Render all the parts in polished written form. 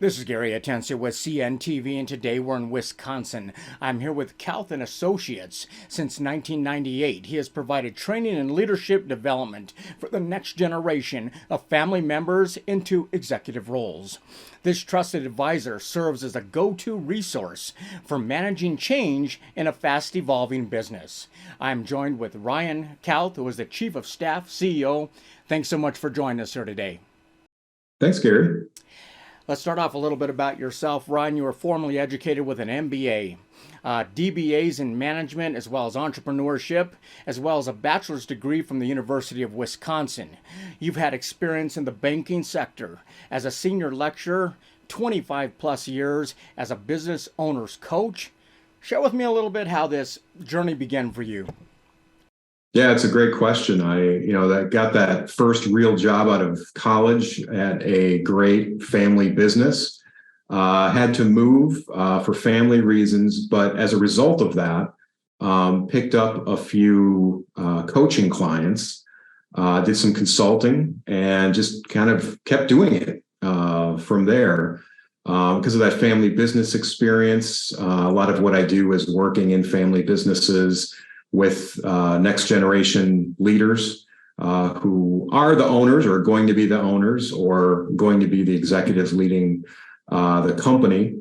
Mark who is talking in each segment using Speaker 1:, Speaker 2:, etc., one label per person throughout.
Speaker 1: This is Gary Atencio with CNTV, and today we're in Wisconsin. I'm here with Kauth and Associates. Since 1998, he has provided training and leadership development for the next generation of family members into executive roles. This trusted advisor serves as a go-to resource for managing change in a fast-evolving business. I'm joined with Ryan Kauth, who is the Chief of Staff, CEO. Thanks so much for joining us here today.
Speaker 2: Thanks, Gary.
Speaker 1: Let's start off a little bit about yourself. Ryan, you were formally educated with an MBA, DBAs in management, as well as entrepreneurship, as well as a bachelor's degree from the University of Wisconsin. You've had experience in the banking sector as a senior lecturer, 25 plus years as a business owner's coach. Share with me a little bit how this journey began for you.
Speaker 2: Yeah, it's a great question. I got that first real job out of college at a great family business. Had to move for family reasons, but as a result of that, picked up a few coaching clients, did some consulting, and just kind of kept doing it from there. Because of that family business experience, a lot of what I do is working in family businesses with next generation leaders who are the owners or going to be the owners or going to be the executives leading the company.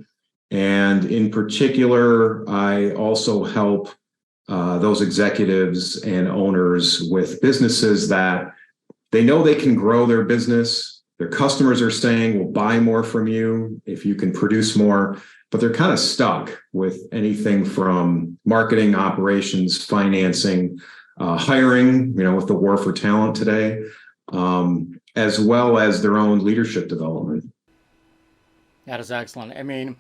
Speaker 2: And in particular, I also help those executives and owners with businesses that they know they can grow their business. Their customers are saying, we'll buy more from you if you can produce more, but they're kind of stuck with anything from marketing, operations, financing, hiring, with the war for talent today, as well as their own leadership development.
Speaker 1: That is excellent. I mean,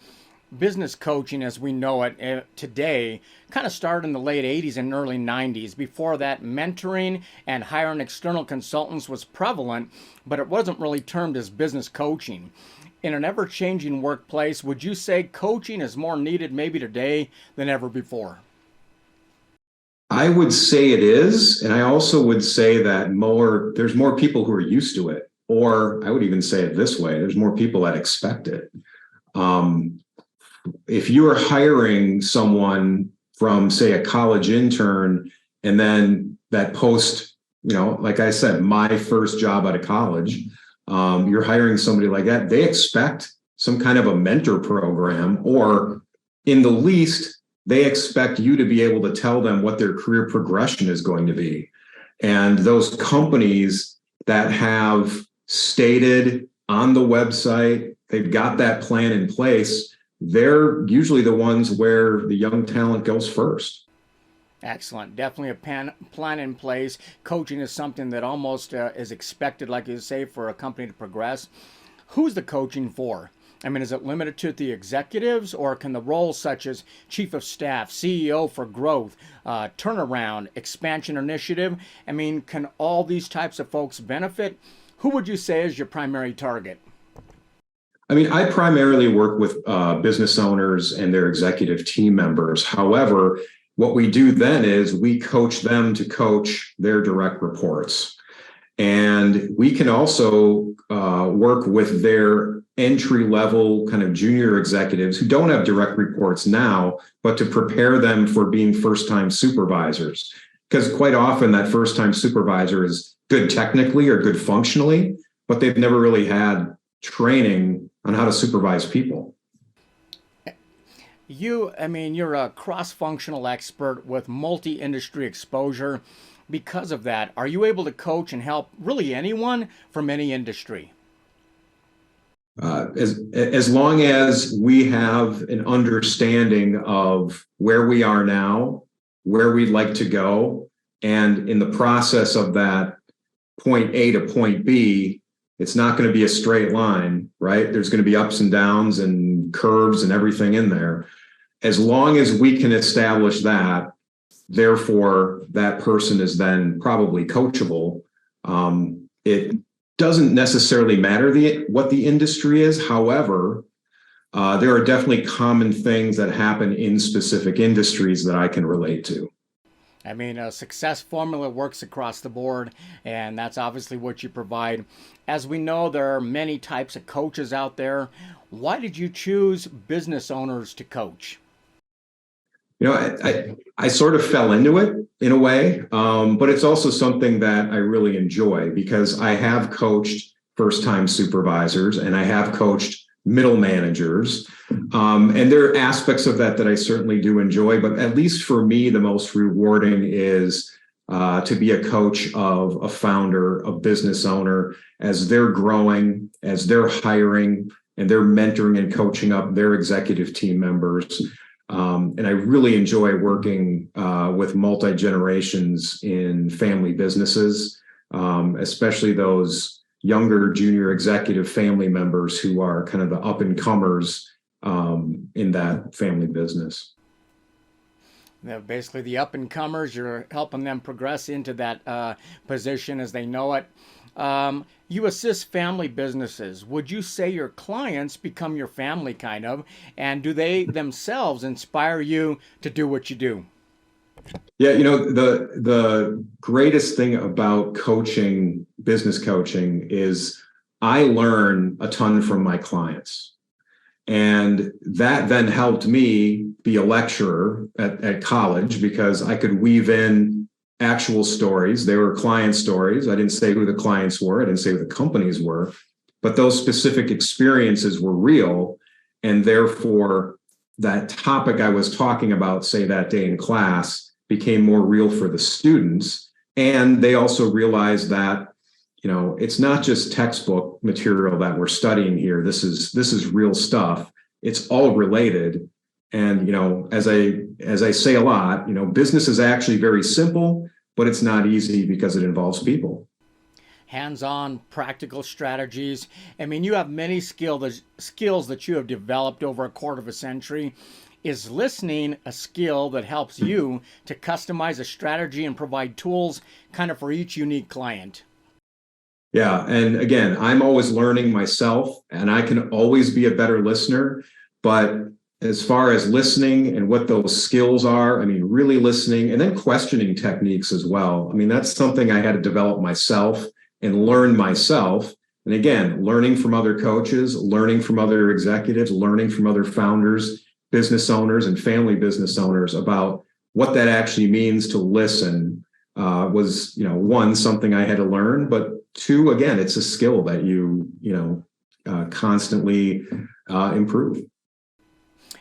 Speaker 1: business coaching as we know it today kind of started in the late 80s and early 90s. Before that, mentoring and hiring external consultants was prevalent, but it wasn't really termed as business coaching. In an ever-changing workplace, would you say coaching is more needed maybe today than ever before?
Speaker 2: I would say it is. And I also would say that there's more people who are used to it. Or I would even say it this way, there's more people that expect it. If you are hiring someone from, say, a college intern, and then that post, like I said, my first job out of college, you're hiring somebody like that, they expect some kind of a mentor program, or in the least, they expect you to be able to tell them what their career progression is going to be. And those companies that have stated on the website, they've got that plan in place, they're usually the ones where the young talent goes first.
Speaker 1: Excellent. Definitely a plan in place. Coaching is something that almost is expected, like you say, for a company to progress. Who's the coaching for? I mean, is it limited to the executives, or can the roles such as Chief of Staff, CEO for growth, turnaround, expansion initiative, can all these types of folks benefit? Who would you say is your primary target?
Speaker 2: I primarily work with business owners and their executive team members. However, what we do then is we coach them to coach their direct reports. And we can also work with their entry level kind of junior executives who don't have direct reports now, but to prepare them for being first-time supervisors. Because quite often that first-time supervisor is good technically or good functionally, but they've never really had training on how to supervise people.
Speaker 1: You're a cross-functional expert with multi-industry exposure. Because of that, are you able to coach and help really anyone from any industry?
Speaker 2: As long as we have an understanding of where we are now, where we'd like to go, and in the process of that point A to point B, it's not going to be a straight line, right? There's going to be ups and downs and curves and everything in there. As long as we can establish that, therefore that person is then probably coachable. It doesn't necessarily matter what the industry is. However, there are definitely common things that happen in specific industries that I can relate to.
Speaker 1: I mean, a success formula works across the board, and that's obviously what you provide. As we know, there are many types of coaches out there. Why did you choose business owners to coach?
Speaker 2: I sort of fell into it in a way, but it's also something that I really enjoy because I have coached first-time supervisors and I have coached middle managers, and there are aspects of that that I certainly do enjoy. But at least for me, the most rewarding is to be a coach of a founder, a business owner, as they're growing, as they're hiring, and they're mentoring and coaching up their executive team members. And I really enjoy working with multi-generations in family businesses, especially those younger junior executive family members who are kind of the up and comers in that family business.
Speaker 1: Basically, the up and comers, you're helping them progress into that position as they know it. You assist family businesses. Would you say your clients become your family, kind of? And do they themselves inspire you to do what you do?
Speaker 2: Yeah, the greatest thing about coaching, business coaching, is I learn a ton from my clients. And that then helped me be a lecturer at college because I could weave in actual stories. They were client stories. I didn't say who the clients were. I didn't say who the companies were, but those specific experiences were real. And therefore, that topic I was talking about, say that day in class, became more real for the students. And they also realized that it's not just textbook material that we're studying here. This is real stuff. It's all related. And as I say a lot, business is actually very simple, but it's not easy because it involves people.
Speaker 1: Hands-on practical strategies. I mean, you have many skills that you have developed over a quarter of a century. Is listening a skill that helps you to customize a strategy and provide tools kind of for each unique client?
Speaker 2: Yeah. And again, I'm always learning myself and I can always be a better listener. But as far as listening and what those skills are, I mean, really listening and then questioning techniques as well. I mean, that's something I had to develop myself and learn myself. And again, learning from other coaches, learning from other executives, learning from other founders, business owners, and family business owners about what that actually means to listen was, one, something I had to learn, but two, again, it's a skill that you constantly improve.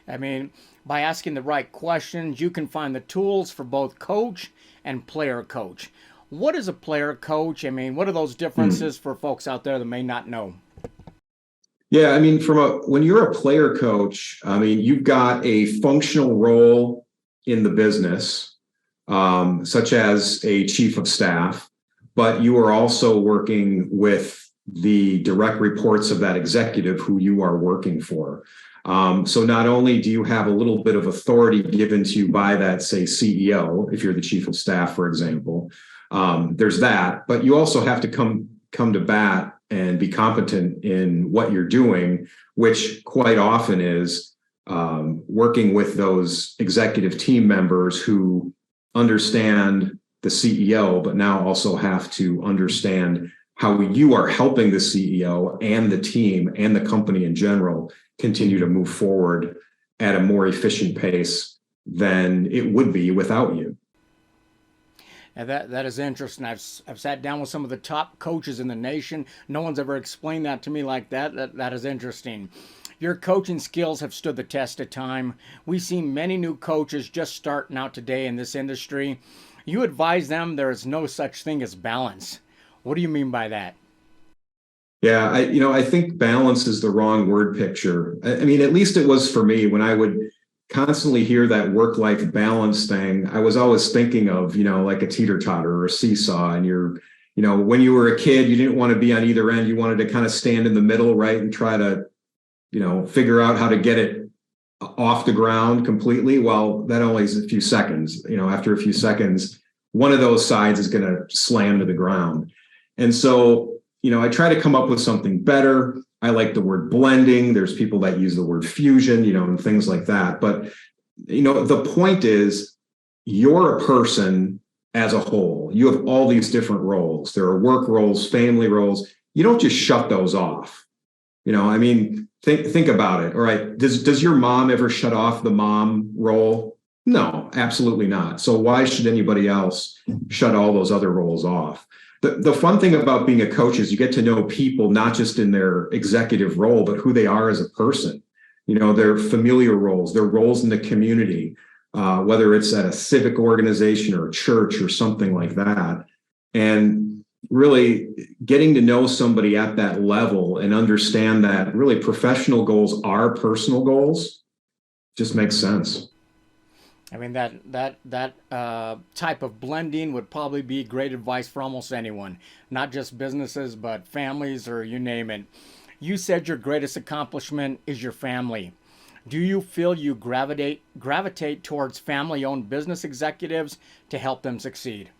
Speaker 1: I mean, by asking the right questions, you can find the tools for both coach and player coach. What is a player coach? I mean, what are those differences for folks out there that may not know?
Speaker 2: Yeah, I mean, when you're a player coach, I mean, you've got a functional role in the business, such as a chief of staff, but you are also working with the direct reports of that executive who you are working for. So not only do you have a little bit of authority given to you by that, say, CEO, if you're the chief of staff, for example, there's that, but you also have to come to bat and be competent in what you're doing, which quite often is working with those executive team members who understand the CEO, but now also have to understand how you are helping the CEO and the team and the company in general continue to move forward at a more efficient pace than it would be without you.
Speaker 1: And that is interesting. I've sat down with some of the top coaches in the nation. No one's ever explained that to me like that. That is interesting. Your coaching skills have stood the test of time. We see many new coaches just starting out today in this industry. You advise them there is no such thing as balance. What do you mean by that?
Speaker 2: Yeah, I think balance is the wrong word picture. I mean, at least it was for me when I would constantly hear that work-life balance thing. I was always thinking of, like a teeter-totter or a seesaw. And when you were a kid, you didn't want to be on either end. You wanted to kind of stand in the middle, right? And try to, figure out how to get it off the ground completely. Well, that only is a few seconds. After a few seconds, one of those sides is going to slam to the ground. And so, I try to come up with something better. I like the word blending. There's people that use the word fusion, and things like that. But, the point is you're a person as a whole. You have all these different roles. There are work roles, family roles. You don't just shut those off. I mean, think about it. All right. Does your mom ever shut off the mom role? No, absolutely not. So why should anybody else shut all those other roles off? The fun thing about being a coach is you get to know people, not just in their executive role, but who they are as a person. Their familiar roles, their roles in the community, whether it's at a civic organization or a church or something like that. And really getting to know somebody at that level and understand that really professional goals are personal goals just makes sense.
Speaker 1: I mean, that type of blending would probably be great advice for almost anyone, not just businesses, but families or you name it. You said your greatest accomplishment is your family. Do you feel you gravitate towards family-owned business executives to help them succeed?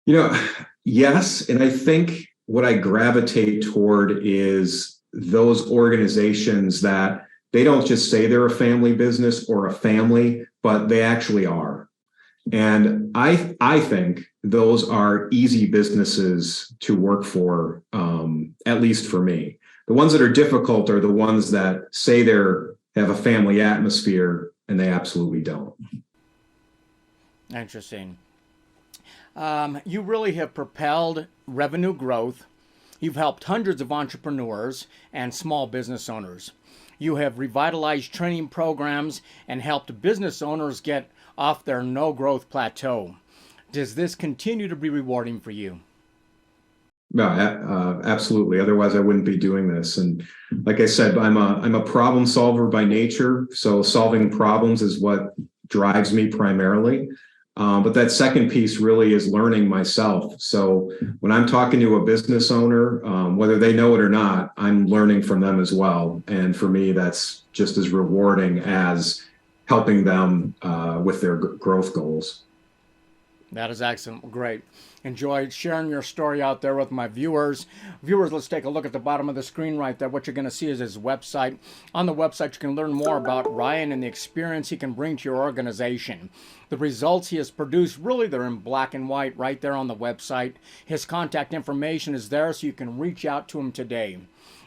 Speaker 2: You know, yes. And I think what I gravitate toward is those organizations that they don't just say they're a family business or a family, but they actually are. And I think those are easy businesses to work for, at least for me. The ones that are difficult are the ones that say have a family atmosphere and they absolutely don't.
Speaker 1: Interesting. You really have propelled revenue growth. You've helped hundreds of entrepreneurs and small business owners. You have revitalized training programs and helped business owners get off their no-growth plateau. Does this continue to be rewarding for you?
Speaker 2: No, absolutely. Otherwise, I wouldn't be doing this. And like I said, I'm a problem solver by nature. So solving problems is what drives me primarily. But that second piece really is learning myself. So when I'm talking to a business owner, whether they know it or not, I'm learning from them as well. And for me, that's just as rewarding as helping them with their growth goals.
Speaker 1: That is excellent. Great. Enjoyed sharing your story out there with my viewers. Viewers, let's take a look at the bottom of the screen right there. What you're going to see is his website. On the website, you can learn more about Ryan and the experience he can bring to your organization. The results he has produced, really, they're in black and white right there on the website. His contact information is there, so you can reach out to him today.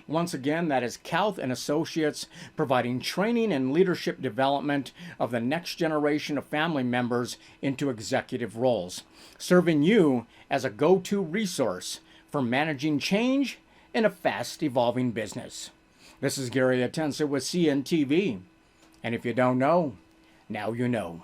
Speaker 1: Once again, that is Kauth and Associates, providing training and leadership development of the next generation of family members into executive roles, serving you as a go-to resource for managing change in a fast-evolving business. This is Gary Atencio with CNTV, and if you don't know, now you know.